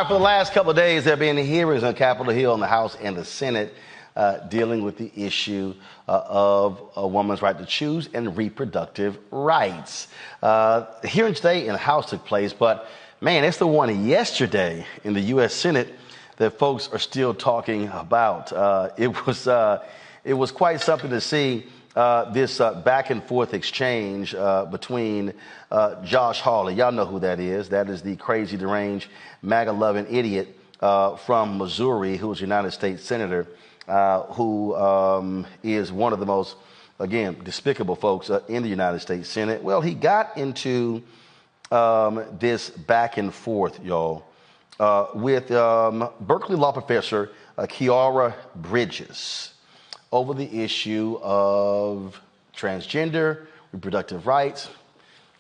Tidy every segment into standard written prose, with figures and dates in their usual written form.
For the last couple of days, there have been hearings on Capitol Hill in the House and the Senate dealing with the issue of a woman's right to choose and reproductive rights. The hearing today in the House took place, but man, it's the one yesterday in the U.S. Senate that folks are still talking about. It was quite something to see this back and forth exchange between Josh Hawley. Y'all know who that is. That is the crazy, deranged, MAGA-loving idiot from Missouri who is a United States Senator, who is one of the most, again, despicable folks in the United States Senate. Well, he got into this back and forth, y'all, with Berkeley law professor Kiara Bridges over the issue of transgender, reproductive rights.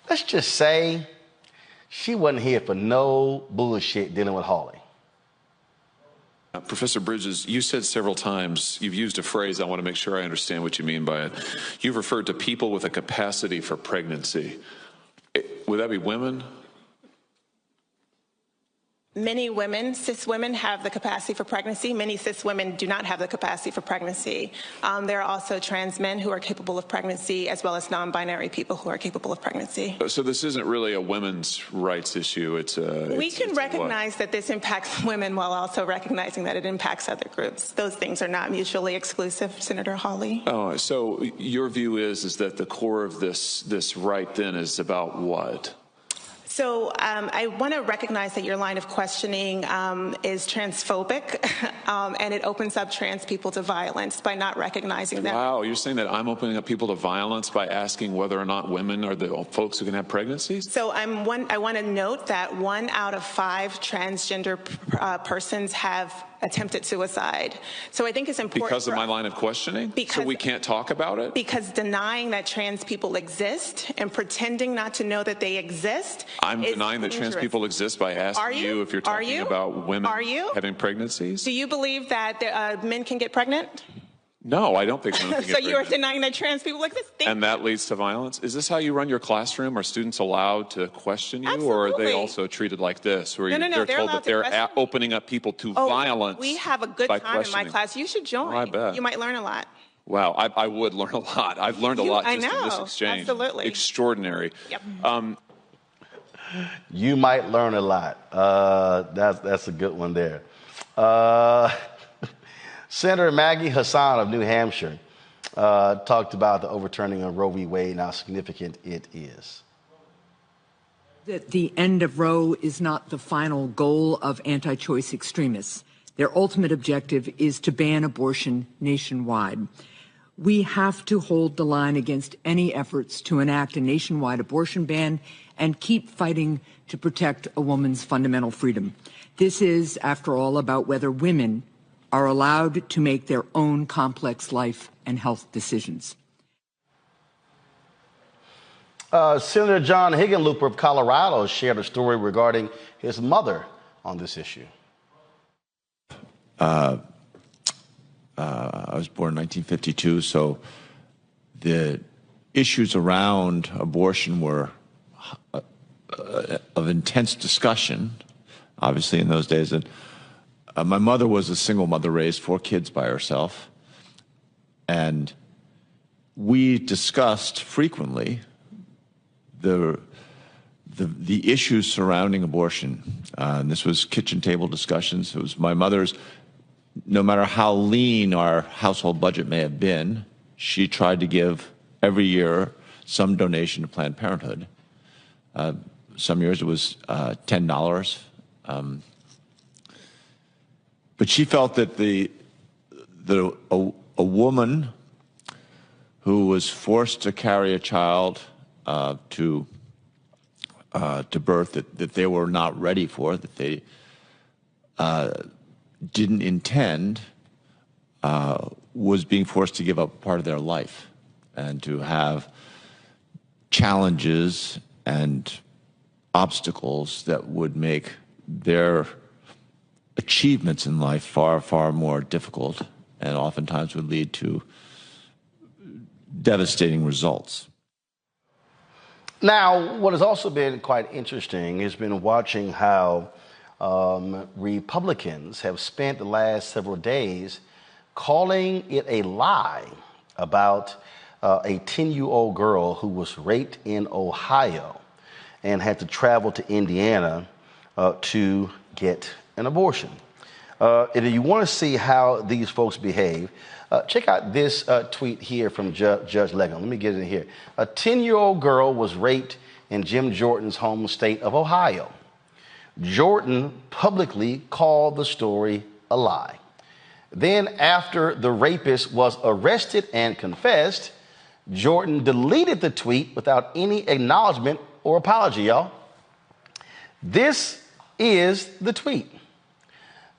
Let's just say she wasn't here for no bullshit dealing with Hawley. Professor Bridges, you said several times, you've used a phrase, I want to make sure I understand what you mean by it. You've referred to people with a capacity for pregnancy. Would that be women? Many women, cis women, have the capacity for pregnancy. Many cis women do not have the capacity for pregnancy. There are also trans men who are capable of pregnancy, as well as non-binary people who are capable of pregnancy. So this isn't really a women's rights issue. We can recognize that this impacts women while also recognizing that it impacts other groups. Those things are not mutually exclusive, Senator Hawley. Oh, so your view is that the core of this right then is about what? So I want to recognize that your line of questioning is transphobic, and it opens up trans people to violence by not recognizing that. Wow, you're saying that I'm opening up people to violence by asking whether or not women are the folks who can have pregnancies? So I want to note that 1 out of 5 transgender persons have attempted suicide. So I think it's important. Because of my line of questioning? So we can't talk about it? Because denying that trans people exist and pretending not to know that they exist. I'm denying that trans people exist by asking you if you're talking about women having pregnancies? Do you believe that men can get pregnant? No, I don't think women can get pregnant. So you're denying that trans people exist? And that leads to violence? Is this how you run your classroom? Are students allowed to question you? Absolutely. Or are they also treated like this, where No, they're told that they're opening up people to violence? We have a good time in my class. You should join. I bet. You might learn a lot. Wow, I would learn a lot. I've learned a lot just in this exchange. Absolutely. Extraordinary. Yep. You might learn a lot. That's a good one there. Senator Maggie Hassan of New Hampshire talked about the overturning of Roe v. Wade and how significant it is. That the end of Roe is not the final goal of anti-choice extremists. Their ultimate objective is to ban abortion nationwide. We have to hold the line against any efforts to enact a nationwide abortion ban and keep fighting to protect a woman's fundamental freedom. This is, after all, about whether women are allowed to make their own complex life and health decisions. Senator John Hickenlooper of Colorado shared a story regarding his mother on this issue. I was born in 1952, so the issues around abortion were of intense discussion, obviously, in those days. And my mother was a single mother, raised 4 kids by herself. And we discussed frequently the issues surrounding abortion. And this was kitchen table discussions. It was my mother's. No matter how lean our household budget may have been, she tried to give every year some donation to Planned Parenthood. Some years it was $10. But she felt that a woman who was forced to carry a child to birth that they were not ready for, that they didn't intend, was being forced to give up part of their life and to have challenges and obstacles that would make their achievements in life far, far more difficult and oftentimes would lead to devastating results. Now, what has also been quite interesting has been watching how Republicans have spent the last several days calling it a lie about a 10-year-old girl who was raped in Ohio and had to travel to Indiana to get an abortion. And if you want to see how these folks behave, check out this tweet here from Judge Legan. Let me get it in here. A 10-year-old girl was raped in Jim Jordan's home state of Ohio. Jordan publicly called the story a lie. Then, after the rapist was arrested and confessed, Jordan deleted the tweet without any acknowledgement or apology, y'all. This is the tweet.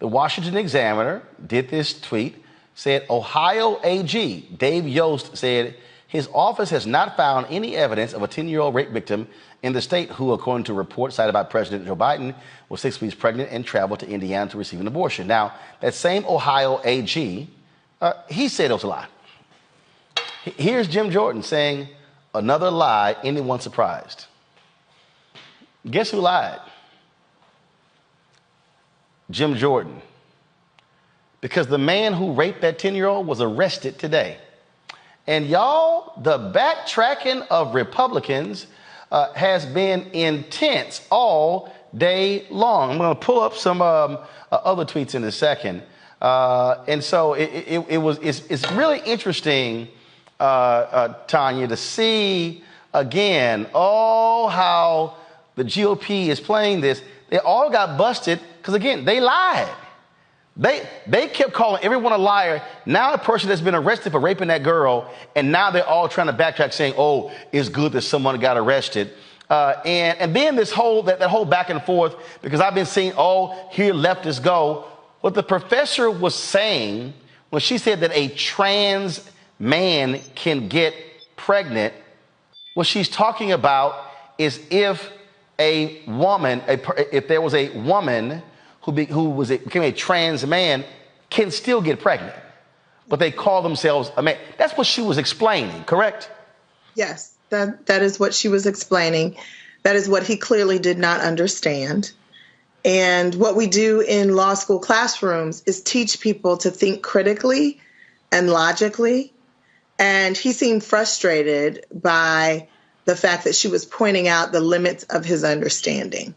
The Washington Examiner did this tweet, said Ohio AG Dave Yost said his office has not found any evidence of a 10-year-old rape victim in the state who, according to reports cited by President Joe Biden, was 6 weeks pregnant and traveled to Indiana to receive an abortion. Now, that same Ohio AG, he said it was a lie. Here's Jim Jordan saying, another lie, anyone surprised? Guess who lied? Jim Jordan. Because the man who raped that 10-year-old was arrested today. And y'all, the backtracking of Republicans has been intense all day long. I'm going to pull up some other tweets in a second. And so it's really interesting, Tanya, to see again, how the GOP is playing this. They all got busted because, again, they lied. They kept calling everyone a liar. Now a person that's been arrested for raping that girl, and now they're all trying to backtrack saying, oh, it's good that someone got arrested. And then this whole that whole back and forth, because I've been seeing, here leftists go. What the professor was saying when she said that a trans man can get pregnant, what she's talking about is if a woman, if there was a woman who became a trans man, can still get pregnant, but they call themselves a man. That's what she was explaining, correct? Yes, that is what she was explaining. That is what he clearly did not understand. And what we do in law school classrooms is teach people to think critically and logically. And he seemed frustrated by the fact that she was pointing out the limits of his understanding.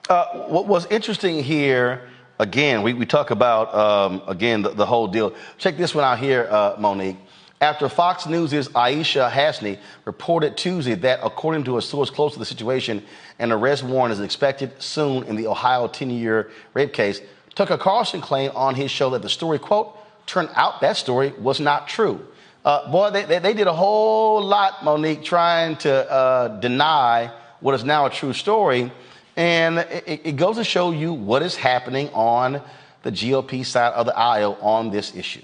What was interesting here, again, we talk about, again, the whole deal. Check this one out here, Monique. After Fox News' Aisha Hassan reported Tuesday that, according to a source close to the situation, an arrest warrant is expected soon in the Ohio 10-year rape case, Tucker Carlson claimed on his show that the story, quote, turned out that story was not true. They did a whole lot, Monique, trying to deny what is now a true story. And it goes to show you what is happening on the GOP side of the aisle on this issue.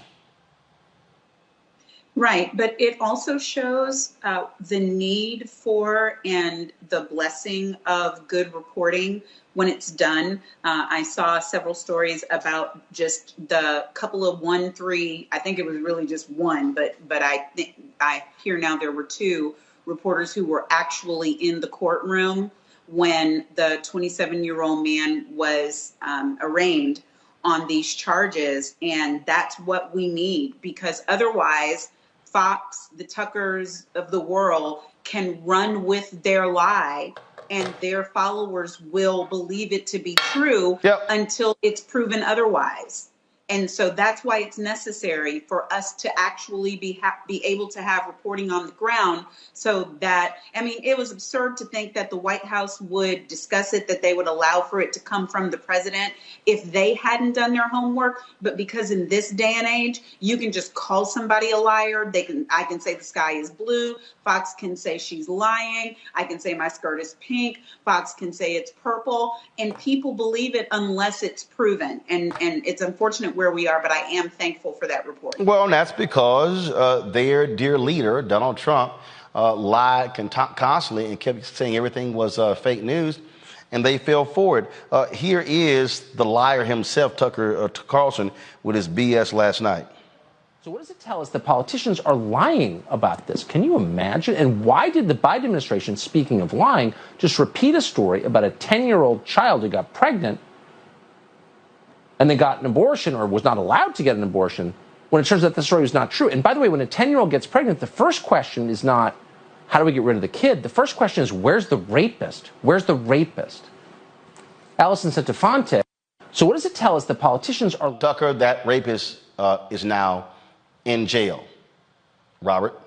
Right. But it also shows the need for and the blessing of good reporting when it's done. I saw several stories about just the couple of 1-3. I think it was really just one, but I hear now there were two reporters who were actually in the courtroom when the 27-year-old man was arraigned on these charges. And that's what we need, because otherwise Fox, the Tuckers of the world, can run with their lie and their followers will believe it to be true until it's proven otherwise. And so that's why it's necessary for us to actually be able to have reporting on the ground, so that, I mean, it was absurd to think that the White House would discuss it, that they would allow for it to come from the president if they hadn't done their homework. But because in this day and age, you can just call somebody a liar. I can say the sky is blue. Fox can say she's lying. I can say my skirt is pink. Fox can say it's purple. And people believe it unless it's proven. And it's unfortunate where we are, but I am thankful for that report. Well, and that's because their dear leader, Donald Trump, lied constantly and kept saying everything was fake news, and they fell for it. Here is the liar himself, Tucker Carlson, with his BS last night. So what does it tell us that politicians are lying about this? Can you imagine? And why did the Biden administration, speaking of lying, just repeat a story about a 10-year-old child who got pregnant and then got an abortion or was not allowed to get an abortion when it turns out the story was not true? And by the way, when a 10-year-old gets pregnant, the first question is not, how do we get rid of the kid? The first question is, where's the rapist? Where's the rapist? Allison said to Fonte, so what does it tell us that politicians are... Tucker, that rapist is now in jail. Robert?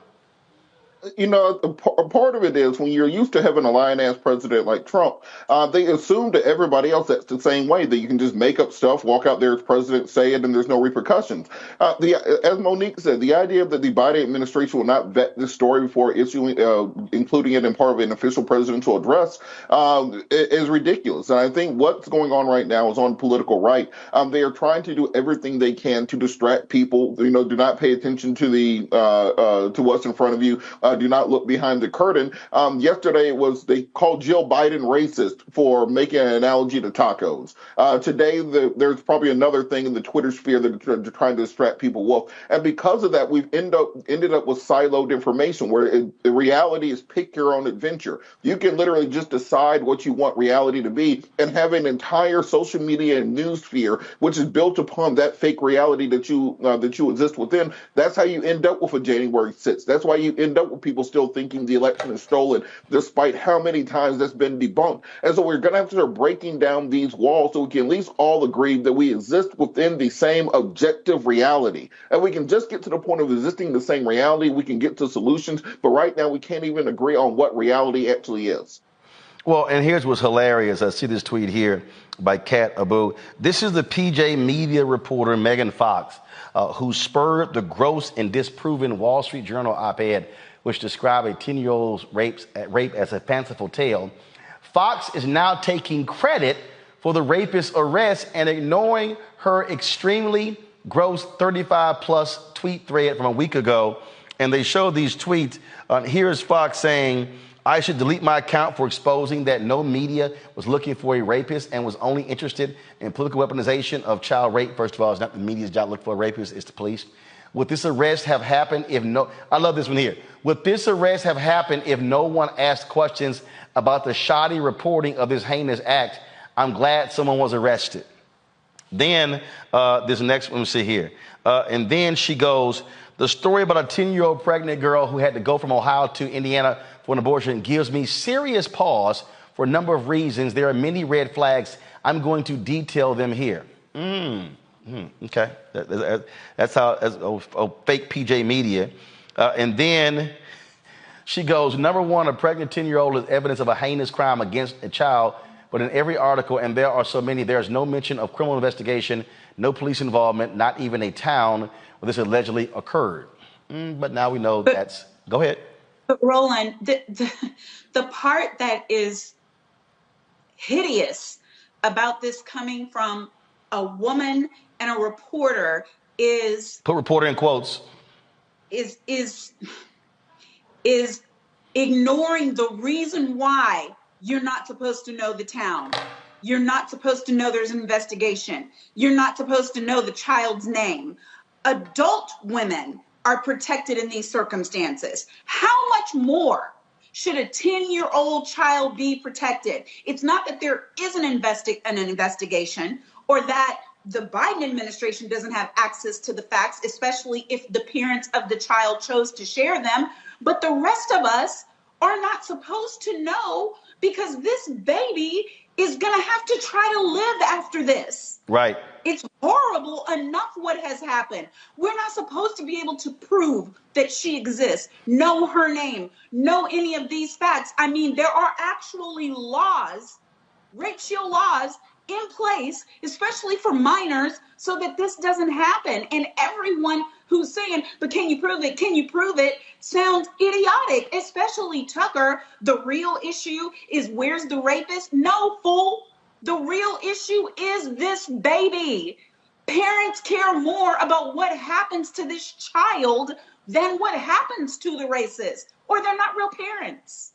You know, a part of it is when you're used to having a lying-ass president like Trump, they assume to everybody else that's the same way, that you can just make up stuff, walk out there as president, say it, and there's no repercussions. As Monique said, the idea that the Biden administration will not vet this story before issuing, including it in part of an official presidential address, is ridiculous. And I think what's going on right now is on political right. They are trying to do everything they can to distract people. You know, do not pay attention to to what's in front of you. Do not look behind the curtain. Yesterday they called Jill Biden racist for making an analogy to tacos. Today, there's probably another thing in the Twitter sphere that they're trying to distract people with. And because of that, we've ended up with siloed information where the reality is pick your own adventure. You can literally just decide what you want reality to be and have an entire social media and news sphere, which is built upon that fake reality that you exist within. That's how you end up with a January 6th. That's why you end up with people still thinking the election is stolen, despite how many times that's been debunked. And so we're going to have to start breaking down these walls so we can at least all agree that we exist within the same objective reality. And we can just get to the point of existing the same reality. We can get to solutions. But right now, we can't even agree on what reality actually is. Well, and here's what's hilarious. I see this tweet here by Kat Abu. This is the PJ Media reporter, Megan Fox, who spurred the gross and disproven Wall Street Journal op-ed, which described a 10-year-old's rape as a fanciful tale. Fox is now taking credit for the rapist's arrest and ignoring her extremely gross 35-plus tweet thread from a week ago. And they show these tweets. Here's Fox saying, I should delete my account for exposing that no media was looking for a rapist and was only interested in political weaponization of child rape. First of all, it's not the media's job to look for a rapist, it's the police. Would this arrest have happened if I love this one here. Would this arrest have happened if no one asked questions about the shoddy reporting of this heinous act? I'm glad someone was arrested. Then this next one, see here. And then she goes, the story about a 10-year-old pregnant girl who had to go from Ohio to Indiana for an abortion gives me serious pause for a number of reasons. There are many red flags. I'm going to detail them here. Okay, that's how fake PJ Media. And then she goes, number one, a pregnant 10-year-old is evidence of a heinous crime against a child. But in every article, and there are so many, there's no mention of criminal investigation, no police involvement, not even a town where this allegedly occurred. But now we know that's... Go ahead. But Roland, the part that is hideous about this coming from a woman and a reporter is... Put reporter in quotes. Is ignoring the reason why you're not supposed to know the town. You're not supposed to know there's an investigation. You're not supposed to know the child's name. Adult women are protected in these circumstances. How much more should a 10-year-old child be protected? It's not that there is an investigation or that the Biden administration doesn't have access to the facts, especially if the parents of the child chose to share them. But the rest of us are not supposed to know because this baby is going to have to try to live after this. Right. It's horrible enough what has happened. We're not supposed to be able to prove that she exists, know her name, know any of these facts. I mean, there are actually laws, rape shield laws in place, especially for minors, so that this doesn't happen. And everyone who's saying, but can you prove it? Can you prove it? Sounds idiotic, especially Tucker. The real issue is where's the rapist? No, fool. The real issue is this baby. Parents care more about what happens to this child than what happens to the racist, or they're not real parents.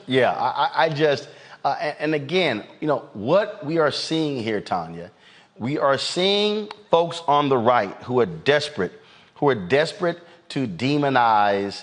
Yeah, I just, and again, you know, what we are seeing here, Tanya, we are seeing folks on the right who are desperate, who are desperate to demonize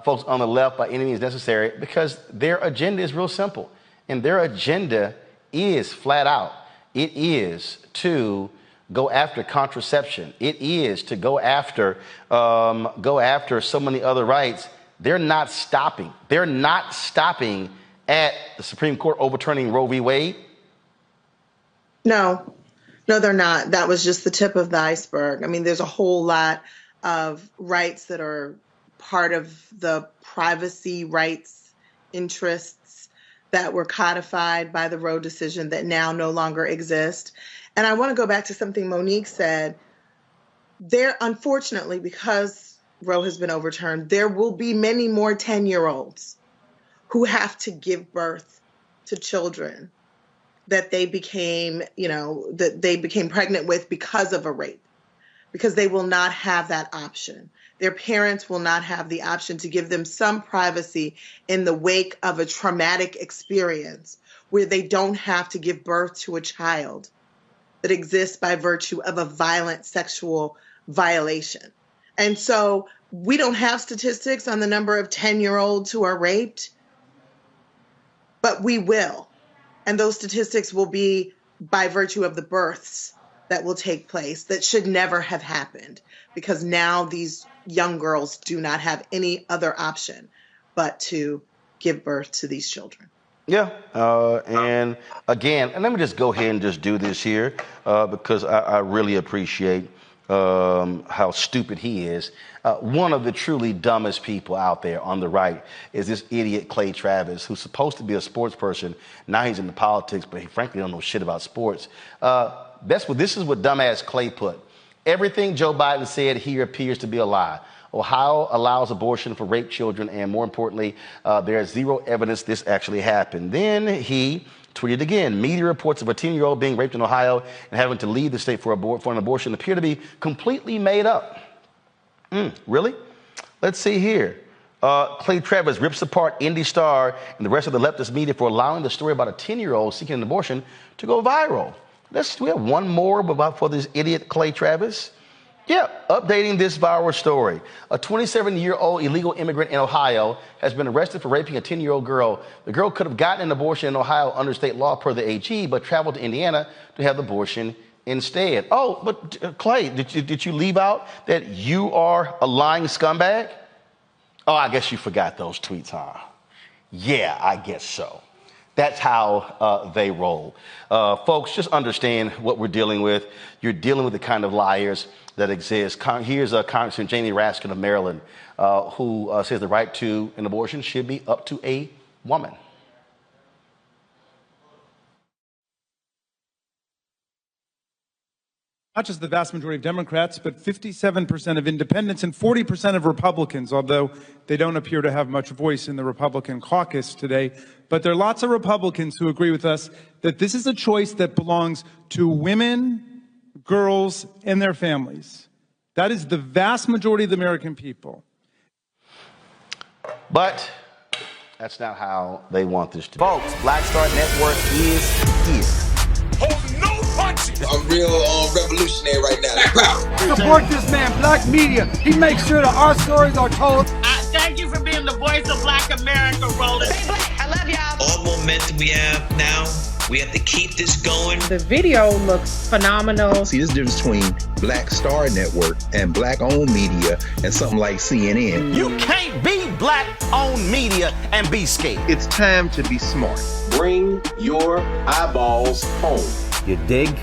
folks on the left by any means necessary, because their agenda is real simple. And their agenda is flat out. It is to go after contraception. It is to go after so many other rights. They're not stopping. They're not stopping at the Supreme Court overturning Roe v. Wade. No, they're not. That was just the tip of the iceberg. I mean, there's a whole lot of rights that are part of the privacy rights interests that were codified by the Roe decision that now no longer exist. And I want to go back to something Monique said. There, unfortunately, because Roe has been overturned, there will be many more 10-year-olds who have to give birth to children that they became pregnant with because of a rape, because they will not have that option. Their parents will not have the option to give them some privacy in the wake of a traumatic experience where they don't have to give birth to a child that exists by virtue of a violent sexual violation. And so we don't have statistics on the number of 10-year-olds who are raped, but we will. And those statistics will be by virtue of the births that will take place that should never have happened, because now these young girls do not have any other option but to give birth to these children. Yeah. And again, and let me just go ahead and just do this here because I really appreciate how stupid he is. One of the truly dumbest people out there on the right is this idiot Clay Travis, who's supposed to be a sports person. Now he's into politics, but he frankly don't know shit about sports. This is what dumbass Clay put. Everything Joe Biden said here appears to be a lie. Ohio allows abortion for rape children, and more importantly, there is zero evidence this actually happened. Then he tweeted again, media reports of a 10-year-old being raped in Ohio and having to leave the state for an abortion appear to be completely made up. Really? Let's see here. Clay Travis rips apart Indy Star and the rest of the leftist media for allowing the story about a 10-year-old seeking an abortion to go viral. We have one more for this idiot Clay Travis. Yeah, updating this viral story. A 27-year-old illegal immigrant in Ohio has been arrested for raping a 10-year-old girl. The girl could have gotten an abortion in Ohio under state law per the AG, but traveled to Indiana to have the abortion instead. Oh, but Clay, did you leave out that you are a lying scumbag? Oh, I guess you forgot those tweets, huh? Yeah, I guess so. That's how they roll. Folks, just understand what we're dealing with. You're dealing with the kind of liars that exist. Here's Congressman Jamie Raskin of Maryland, who says the right to an abortion should be up to a woman. Not just the vast majority of Democrats, but 57% of independents and 40% of Republicans, although they don't appear to have much voice in the Republican caucus today. But there are lots of Republicans who agree with us that this is a choice that belongs to women, girls, and their families. That is the vast majority of the American people. But that's not how they want this to be. Folks, Black Star Network is here. Hold no punches. I'm real revolutionary right now. Support this man, Black Media. He makes sure that our stories are told. Thank you for being the voice of Black America, Roland. Stay black. I love y'all. All momentum we have now, we have to keep this going. The video looks phenomenal. See, this difference between Black Star Network and black-owned media and something like CNN. You can't be black-owned media and be scared. It's time to be smart. Bring your eyeballs home. You dig?